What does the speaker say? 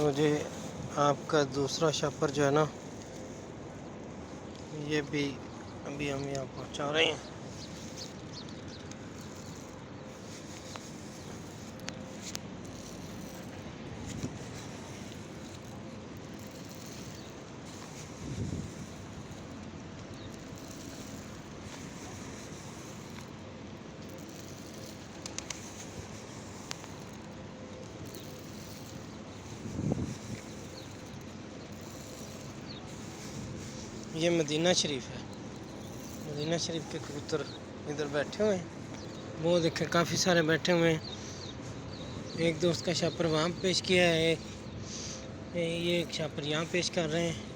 मुझे आपका दूसरा शॉपर जो है ना, ये भी अभी हम यहाँ पहुँचा रहे हैं। ये मदीना शरीफ है। मदीना शरीफ के कबूतर इधर बैठे हुए हैं, वो देखे काफ़ी सारे बैठे हुए हैं। एक दोस्त का शापर वहाँ पेश किया है, ये एक शापर यहाँ पेश कर रहे हैं।